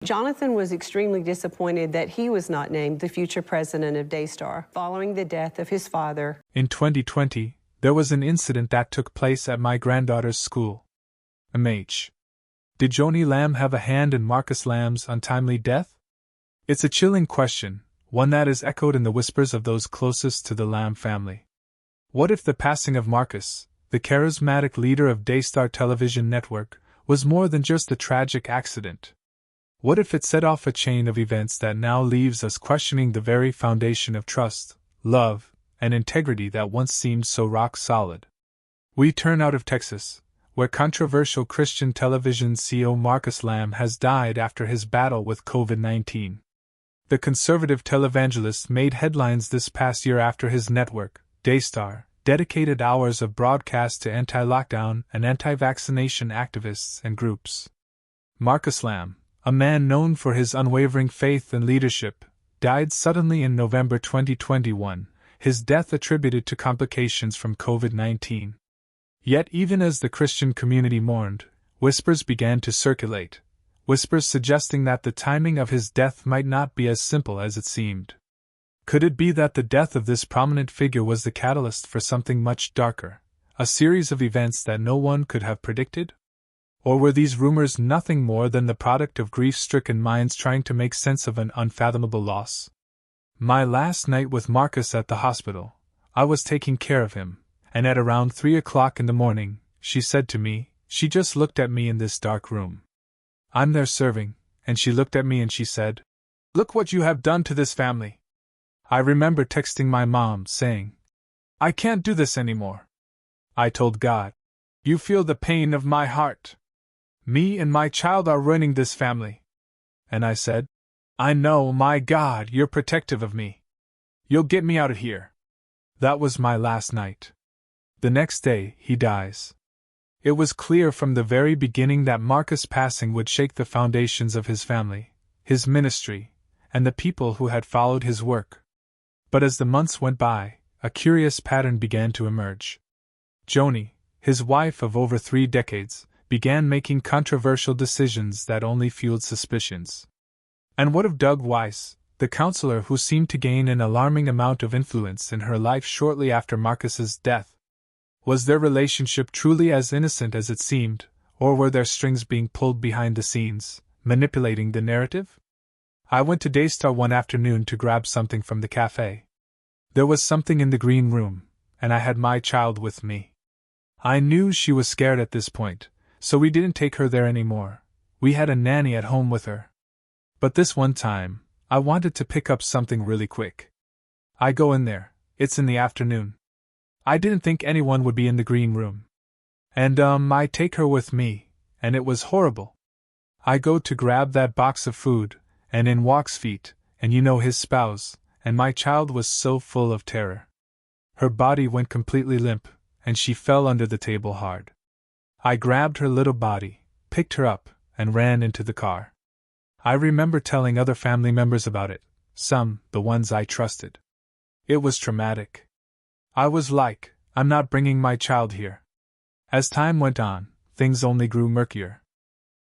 Jonathan was extremely disappointed that he was not named the future president of Daystar following the death of his father. In 2020, there was an incident that took place at my granddaughter's school. MH. Did Joni Lamb have a hand in Marcus Lamb's untimely death? It's a chilling question, one that is echoed in the whispers of those closest to the Lamb family. What if the passing of Marcus, the charismatic leader of Daystar Television Network, was more than just a tragic accident? What if it set off a chain of events that now leaves us questioning the very foundation of trust, love, and integrity that once seemed so rock solid? We turn out of Texas, where controversial Christian television CEO Marcus Lamb has died after his battle with COVID-19. The conservative televangelist made headlines this past year after his network, Daystar, dedicated hours of broadcast to anti-lockdown and anti-vaccination activists and groups. Marcus Lamb, a man known for his unwavering faith and leadership, died suddenly in November 2021, his death attributed to complications from COVID-19. Yet even as the Christian community mourned, whispers began to circulate, whispers suggesting that the timing of his death might not be as simple as it seemed. Could it be that the death of this prominent figure was the catalyst for something much darker, a series of events that no one could have predicted? Or were these rumors nothing more than the product of grief-stricken minds trying to make sense of an unfathomable loss? My last night with Marcus at the hospital, I was taking care of him, and at around 3 o'clock in the morning, she said to me, she just looked at me in this dark room. I'm there serving, and she looked at me and she said, "Look what you have done to this family." I remember texting my mom, saying, "I can't do this anymore." I told God, "You feel the pain of my heart. Me and my child are ruining this family." And I said, "I know, my God, you're protective of me. You'll get me out of here." That was my last night. The next day, he dies. It was clear from the very beginning that Marcus' passing would shake the foundations of his family, his ministry, and the people who had followed his work. But as the months went by, a curious pattern began to emerge. Joni, his wife of over 3 decades, began making controversial decisions that only fueled suspicions. And what of Doug Weiss, the counselor who seemed to gain an alarming amount of influence in her life shortly after Marcus's death? Was their relationship truly as innocent as it seemed, or were there strings being pulled behind the scenes, manipulating the narrative? I went to Daystar one afternoon to grab something from the cafe. There was something in the green room, and I had my child with me. I knew she was scared at this point, so we didn't take her there anymore. We had a nanny at home with her. But this one time, I wanted to pick up something really quick. I go in there, it's in the afternoon. I didn't think anyone would be in the green room. And I take her with me, and it was horrible. I go to grab that box of food, and in walks Feet, and his spouse, and my child was so full of terror. Her body went completely limp, and she fell under the table hard. I grabbed her little body, picked her up, and ran into the car. I remember telling other family members about it, some, the ones I trusted. It was traumatic. I was like, I'm not bringing my child here. As time went on, things only grew murkier.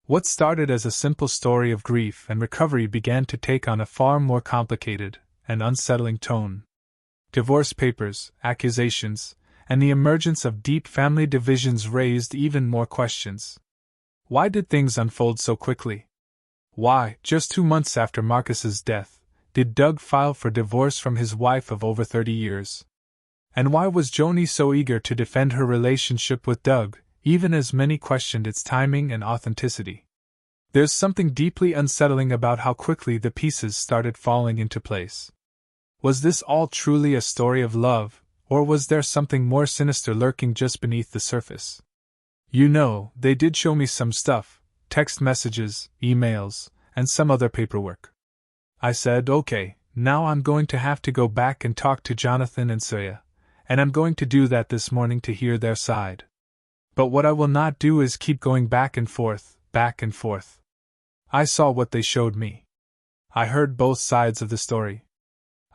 What started as a simple story of grief and recovery began to take on a far more complicated and unsettling tone. Divorce papers, accusations, and the emergence of deep family divisions raised even more questions. Why did things unfold so quickly? Why, just 2 months after Marcus's death, did Doug file for divorce from his wife of over 30 years? And why was Joni so eager to defend her relationship with Doug, even as many questioned its timing and authenticity? There's something deeply unsettling about how quickly the pieces started falling into place. Was this all truly a story of love, or was there something more sinister lurking just beneath the surface? They did show me some stuff, text messages, emails, and some other paperwork. I said, okay, now I'm going to have to go back and talk to Jonathan and Soya, and I'm going to do that this morning to hear their side. But what I will not do is keep going back and forth, back and forth. I saw what they showed me. I heard both sides of the story.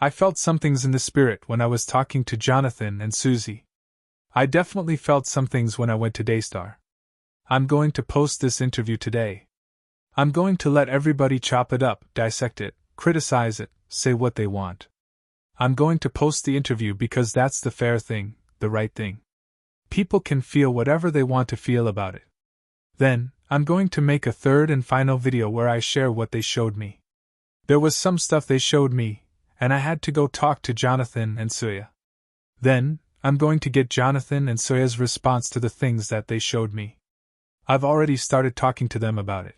I felt some things in the spirit when I was talking to Jonathan and Susie. I definitely felt some things when I went to Daystar. I'm going to post this interview today. I'm going to let everybody chop it up, dissect it, criticize it, say what they want. I'm going to post the interview because that's the fair thing, the right thing. People can feel whatever they want to feel about it. Then, I'm going to make a third and final video where I share what they showed me. There was some stuff they showed me, and I had to go talk to Jonathan and Suya. Then, I'm going to get Jonathan and Suya's response to the things that they showed me. I've already started talking to them about it.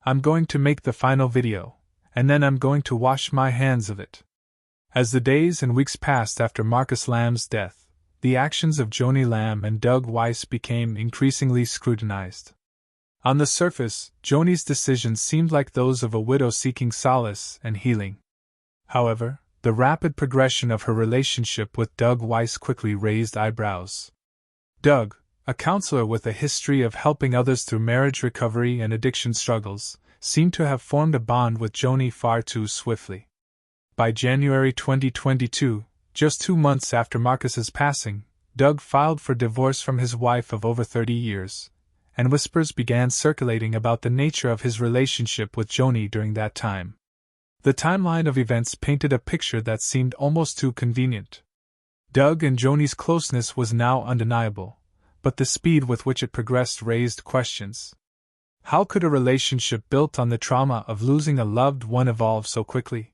I'm going to make the final video, and then I'm going to wash my hands of it. As the days and weeks passed after Marcus Lamb's death, the actions of Joni Lamb and Doug Weiss became increasingly scrutinized. On the surface, Joni's decisions seemed like those of a widow seeking solace and healing. However, the rapid progression of her relationship with Doug Weiss quickly raised eyebrows. Doug, a counselor with a history of helping others through marriage recovery and addiction struggles, seemed to have formed a bond with Joni far too swiftly. By January 2022, just 2 months after Marcus's passing, Doug filed for divorce from his wife of over 30 years, and whispers began circulating about the nature of his relationship with Joni during that time. The timeline of events painted a picture that seemed almost too convenient. Doug and Joni's closeness was now undeniable, but the speed with which it progressed raised questions. How could a relationship built on the trauma of losing a loved one evolve so quickly?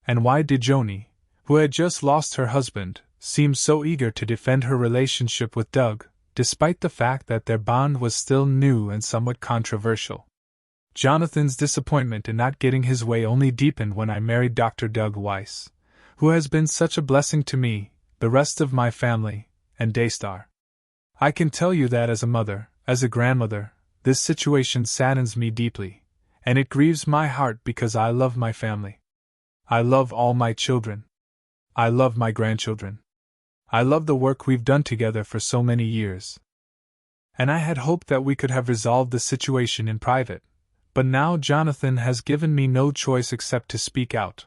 And why did Joni, who had just lost her husband, seem so eager to defend her relationship with Doug, despite the fact that their bond was still new and somewhat controversial? Jonathan's disappointment in not getting his way only deepened when I married Dr. Doug Weiss, who has been such a blessing to me, the rest of my family, and Daystar. I can tell you that as a mother, as a grandmother, this situation saddens me deeply, and it grieves my heart because I love my family. I love all my children. I love my grandchildren. I love the work we've done together for so many years. And I had hoped that we could have resolved the situation in private, but now Jonathan has given me no choice except to speak out.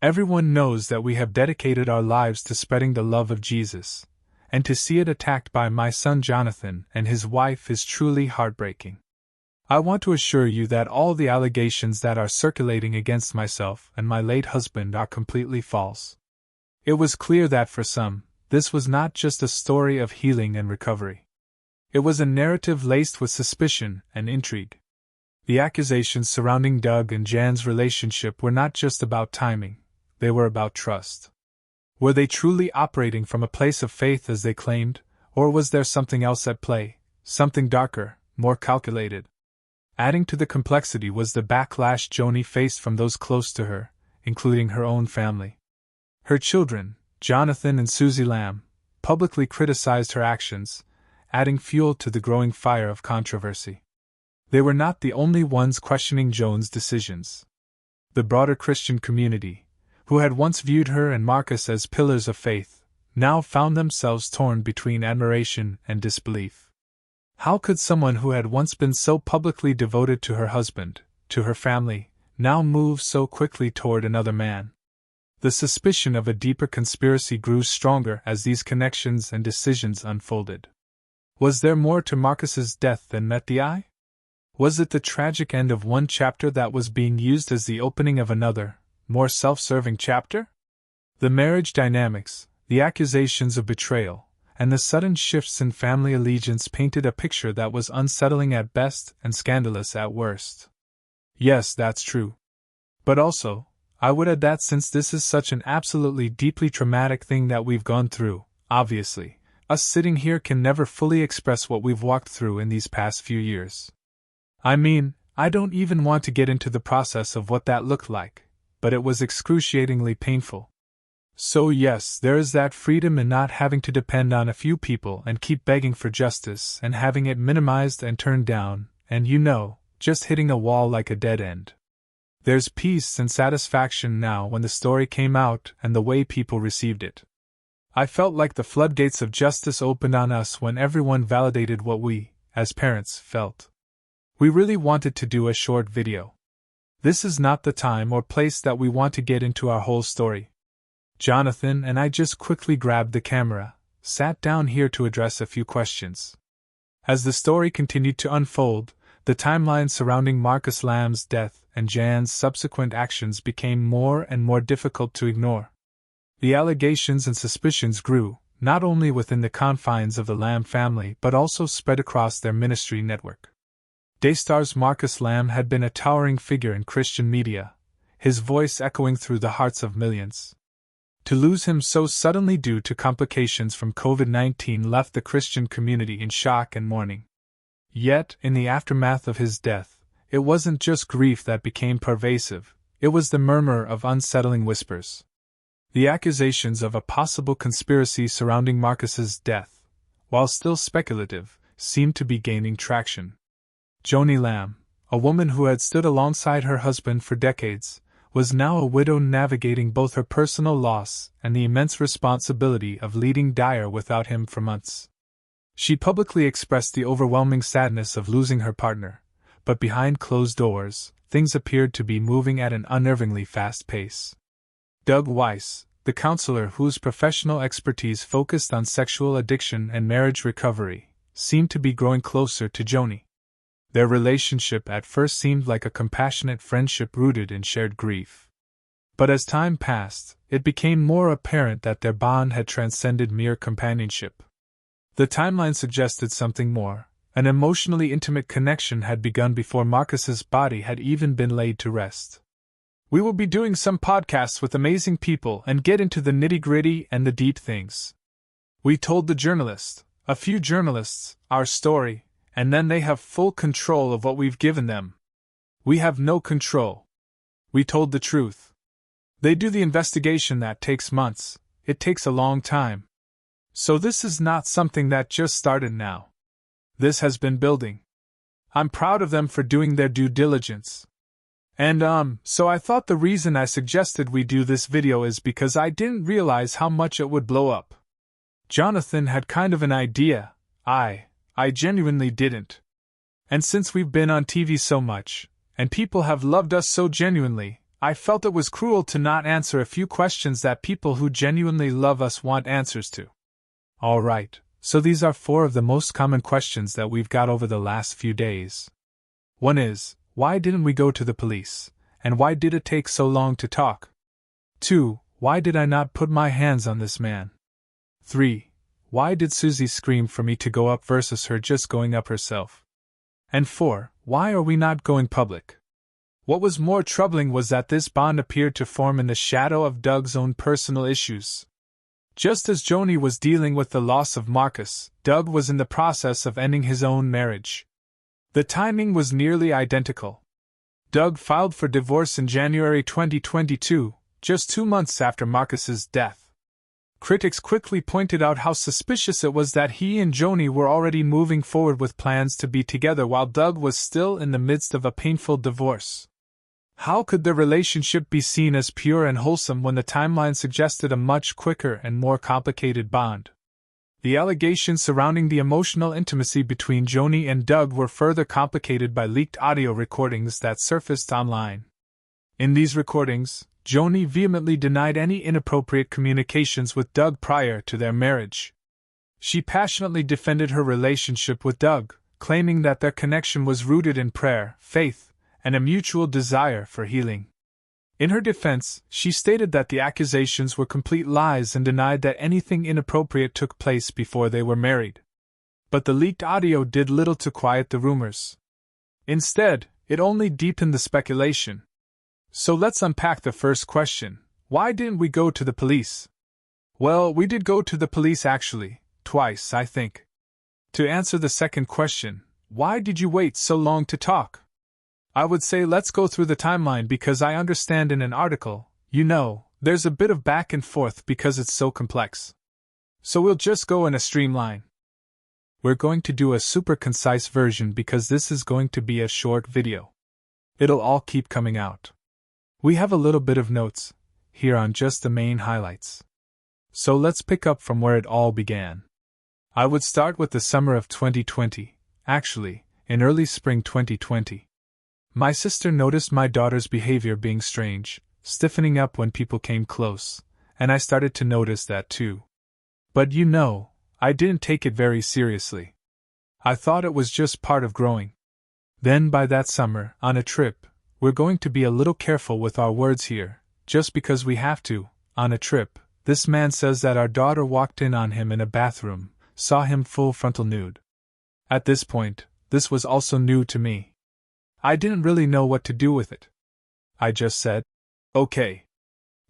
Everyone knows that we have dedicated our lives to spreading the love of Jesus, and to see it attacked by my son Jonathan and his wife is truly heartbreaking. I want to assure you that all the allegations that are circulating against myself and my late husband are completely false. It was clear that for some, this was not just a story of healing and recovery. It was a narrative laced with suspicion and intrigue. The accusations surrounding Doug and Jan's relationship were not just about timing, they were about trust. Were they truly operating from a place of faith as they claimed, or was there something else at play, something darker, more calculated? Adding to the complexity was the backlash Joni faced from those close to her, including her own family. Her children, Jonathan and Susie Lamb, publicly criticized her actions, adding fuel to the growing fire of controversy. They were not the only ones questioning Joan's decisions. The broader Christian community, who had once viewed her and Marcus as pillars of faith, now found themselves torn between admiration and disbelief. How could someone who had once been so publicly devoted to her husband, to her family, now move so quickly toward another man? The suspicion of a deeper conspiracy grew stronger as these connections and decisions unfolded. Was there more to Marcus's death than met the eye? Was it the tragic end of one chapter that was being used as the opening of another, more self-serving chapter? The marriage dynamics, the accusations of betrayal, and the sudden shifts in family allegiance painted a picture that was unsettling at best and scandalous at worst. Yes, that's true. But also, I would add that since this is such an absolutely deeply traumatic thing that we've gone through, obviously, us sitting here can never fully express what we've walked through in these past few years. I mean, I don't even want to get into the process of what that looked like, but it was excruciatingly painful. So yes, there is that freedom in not having to depend on a few people and keep begging for justice and having it minimized and turned down, and just hitting a wall like a dead end. There's peace and satisfaction now when the story came out and the way people received it. I felt like the floodgates of justice opened on us when everyone validated what we, as parents, felt. We really wanted to do a short video. This is not the time or place that we want to get into our whole story. Jonathan and I just quickly grabbed the camera, sat down here to address a few questions. As the story continued to unfold, the timeline surrounding Marcus Lamb's death and Jan's subsequent actions became more and more difficult to ignore. The allegations and suspicions grew, not only within the confines of the Lamb family but also spread across their ministry network. Daystar's Marcus Lamb had been a towering figure in Christian media, his voice echoing through the hearts of millions. To lose him so suddenly due to complications from COVID-19 left the Christian community in shock and mourning. Yet, in the aftermath of his death, it wasn't just grief that became pervasive, it was the murmur of unsettling whispers. The accusations of a possible conspiracy surrounding Marcus's death, while still speculative, seemed to be gaining traction. Joni Lamb, a woman who had stood alongside her husband for decades, was now a widow navigating both her personal loss and the immense responsibility of leading Dyer without him for months. She publicly expressed the overwhelming sadness of losing her partner, but behind closed doors, things appeared to be moving at an unnervingly fast pace. Doug Weiss, the counselor whose professional expertise focused on sexual addiction and marriage recovery, seemed to be growing closer to Joni. Their relationship at first seemed like a compassionate friendship rooted in shared grief. But as time passed, it became more apparent that their bond had transcended mere companionship. The timeline suggested something more. An emotionally intimate connection had begun before Marcus's body had even been laid to rest. We will be doing some podcasts with amazing people and get into the nitty-gritty and the deep things. We told the journalist, a few journalists, our story, and then they have full control of what we've given them. We have no control. We told the truth. They do the investigation that takes months, it takes a long time. So this is not something that just started now. This has been building. I'm proud of them for doing their due diligence. And so I thought the reason I suggested we do this video is because I didn't realize how much it would blow up. Jonathan had kind of an idea, I genuinely didn't. And since we've been on TV so much, and people have loved us so genuinely, I felt it was cruel to not answer a few questions that people who genuinely love us want answers to. Alright, so these are 4 of the most common questions that we've got over the last few days. One is, why didn't we go to the police, and why did it take so long to talk? 2. Why did I not put my hands on this man? 3. Why did Susie scream for me to go up versus her just going up herself? And 4. Why are we not going public? What was more troubling was that this bond appeared to form in the shadow of Doug's own personal issues. Just as Joni was dealing with the loss of Marcus, Doug was in the process of ending his own marriage. The timing was nearly identical. Doug filed for divorce in January 2022, just 2 months after Marcus's death. Critics quickly pointed out how suspicious it was that he and Joni were already moving forward with plans to be together while Doug was still in the midst of a painful divorce. How could their relationship be seen as pure and wholesome when the timeline suggested a much quicker and more complicated bond? The allegations surrounding the emotional intimacy between Joni and Doug were further complicated by leaked audio recordings that surfaced online. In these recordings, Joni vehemently denied any inappropriate communications with Doug prior to their marriage. She passionately defended her relationship with Doug, claiming that their connection was rooted in prayer, faith, and a mutual desire for healing. In her defense, she stated that the accusations were complete lies and denied that anything inappropriate took place before they were married. But the leaked audio did little to quiet the rumors. Instead, it only deepened the speculation. So let's unpack the first question. Why didn't we go to the police? Well, we did go to the police actually, twice, I think. To answer the second question, why did you wait so long to talk? I would say let's go through the timeline because I understand in an article, there's a bit of back and forth because it's so complex. So we'll just go in a streamline. We're going to do a super concise version because this is going to be a short video. It'll all keep coming out. We have a little bit of notes here on just the main highlights. So let's pick up from where it all began. I would start with the summer of 2020, actually, in early spring 2020. My sister noticed my daughter's behavior being strange, stiffening up when people came close, and I started to notice that too. But I didn't take it very seriously. I thought it was just part of growing. Then by that summer, on a trip, we're going to be a little careful with our words here, just because we have to, on a trip, this man says that our daughter walked in on him in a bathroom, saw him full frontal nude. At this point, this was also new to me. I didn't really know what to do with it. I just said, okay.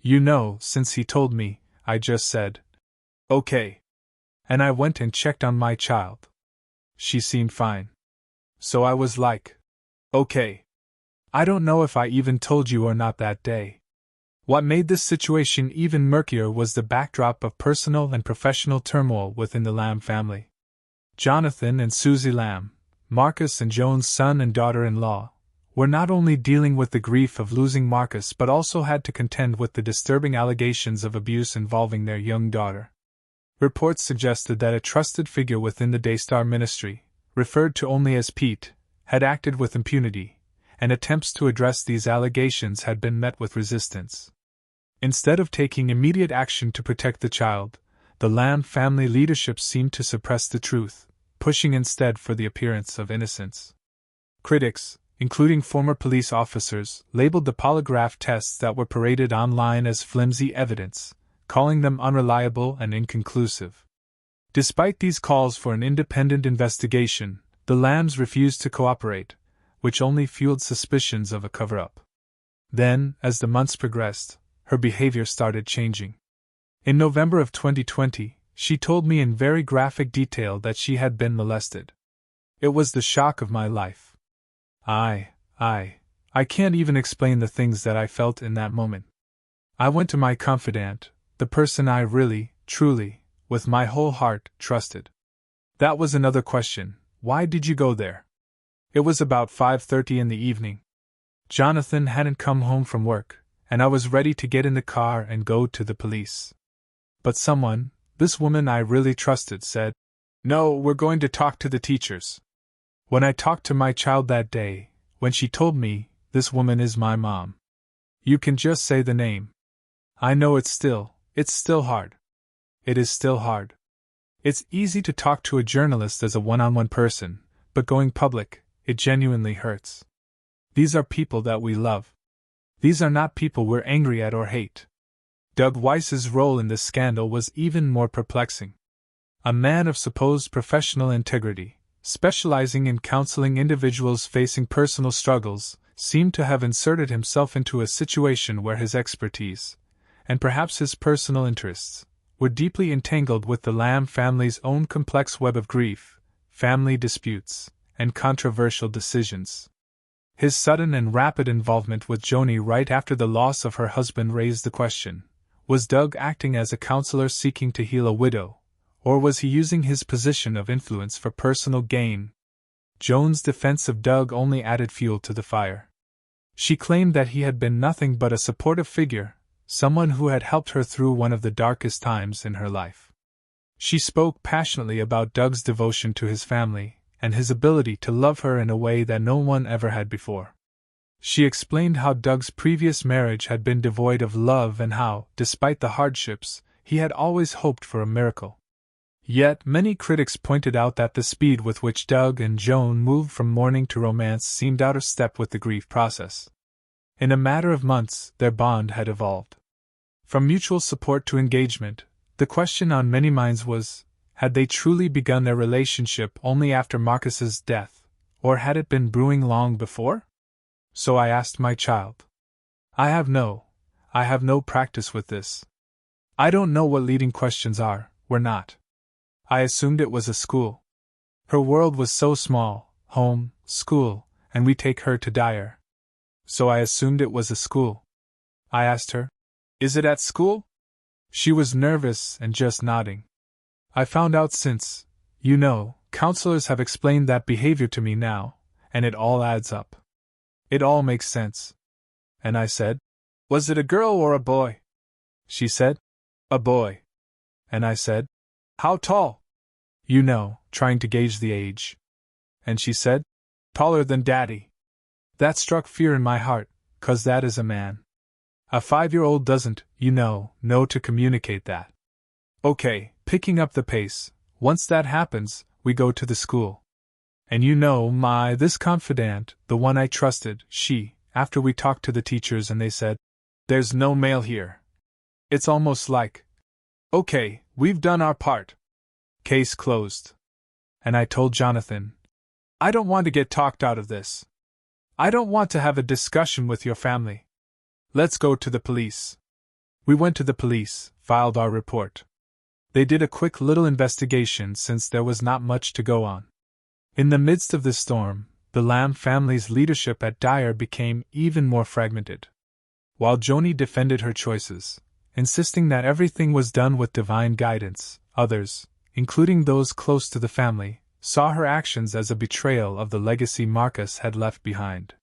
You know, since he told me, I just said, okay. And I went and checked on my child. She seemed fine. So I was like, okay. I don't know if I even told you or not that day. What made this situation even murkier was the backdrop of personal and professional turmoil within the Lamb family. Jonathan and Susie Lamb, Marcus and Joan's son and daughter-in-law, were not only dealing with the grief of losing Marcus but also had to contend with the disturbing allegations of abuse involving their young daughter. Reports suggested that a trusted figure within the Daystar ministry, referred to only as Pete, had acted with impunity, and attempts to address these allegations had been met with resistance. Instead of taking immediate action to protect the child, the Lamb family leadership seemed to suppress the truth, pushing instead for the appearance of innocence. Critics, including former police officers, labeled the polygraph tests that were paraded online as flimsy evidence, calling them unreliable and inconclusive. Despite these calls for an independent investigation, the Lambs refused to cooperate, which only fueled suspicions of a cover-up. Then, as the months progressed, her behavior started changing. In November of 2020, she told me in very graphic detail that she had been molested. It was the shock of my life. I can't even explain the things that I felt in that moment. I went to my confidant, the person I really, truly, with my whole heart, trusted. That was another question. Why did you go there? It was about 5:30 in the evening. Jonathan hadn't come home from work, and I was ready to get in the car and go to the police. But someone, this woman I really trusted, said, "No, we're going to talk to the teachers." When I talked to my child that day, when she told me, "This woman is my mom. You can just say the name." I know it's still hard. It is still hard. It's easy to talk to a journalist as a one-on-one person, but going public, it genuinely hurts. These are people that we love. These are not people we're angry at or hate. Doug Weiss's role in this scandal was even more perplexing. A man of supposed professional integrity, specializing in counseling individuals facing personal struggles, seemed to have inserted himself into a situation where his expertise, and perhaps his personal interests, were deeply entangled with the Lamb family's own complex web of grief, family disputes, and controversial decisions. His sudden and rapid involvement with Joni right after the loss of her husband raised the question: was Doug acting as a counselor seeking to heal a widow, or was he using his position of influence for personal gain? Joan's defense of Doug only added fuel to the fire. She claimed that he had been nothing but a supportive figure, someone who had helped her through one of the darkest times in her life. She spoke passionately about Doug's devotion to his family, and his ability to love her in a way that no one ever had before. She explained how Doug's previous marriage had been devoid of love and how, despite the hardships, he had always hoped for a miracle. Yet many critics pointed out that the speed with which Doug and Joan moved from mourning to romance seemed out of step with the grief process. In a matter of months, their bond had evolved. From mutual support to engagement, the question on many minds was, had they truly begun their relationship only after Marcus's death, or had it been brewing long before? So I asked my child. I have no practice with this. I don't know what leading questions are, we're not. I assumed it was a school. Her world was so small, home, school, and we take her to Dyer. So I assumed it was a school. I asked her, "Is it at school?" She was nervous and just nodding. I found out since, counselors have explained that behavior to me now, and it all adds up. It all makes sense. And I said, "Was it a girl or a boy?" She said, "A boy." And I said, "How tall?" Trying to gauge the age. And she said, "Taller than Daddy." That struck fear in my heart, 'cause that is a man. A 5-year-old doesn't, know to communicate that. Okay, picking up the pace, once that happens, we go to the school. And this confidant, the one I trusted, after we talked to the teachers and they said, there's no mail here. It's almost like, okay, we've done our part. Case closed. And I told Jonathan, I don't want to get talked out of this. I don't want to have a discussion with your family. Let's go to the police. We went to the police, filed our report. They did a quick little investigation since there was not much to go on. In the midst of this storm, the Lamb family's leadership at Dyer became even more fragmented. While Joni defended her choices, insisting that everything was done with divine guidance, others, including those close to the family, saw her actions as a betrayal of the legacy Marcus had left behind.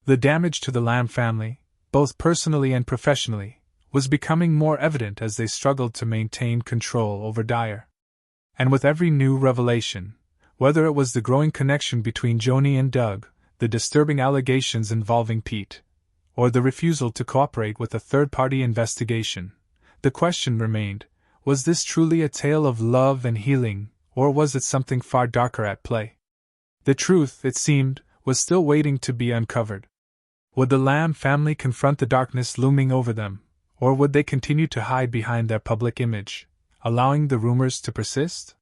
The damage to the Lamb family, both personally and professionally, was becoming more evident as they struggled to maintain control over Dyer. And with every new revelation, whether it was the growing connection between Joni and Doug, the disturbing allegations involving Pete, or the refusal to cooperate with a third-party investigation, the question remained, was this truly a tale of love and healing, or was it something far darker at play? The truth, it seemed, was still waiting to be uncovered. Would the Lamb family confront the darkness looming over them, or would they continue to hide behind their public image, allowing the rumors to persist?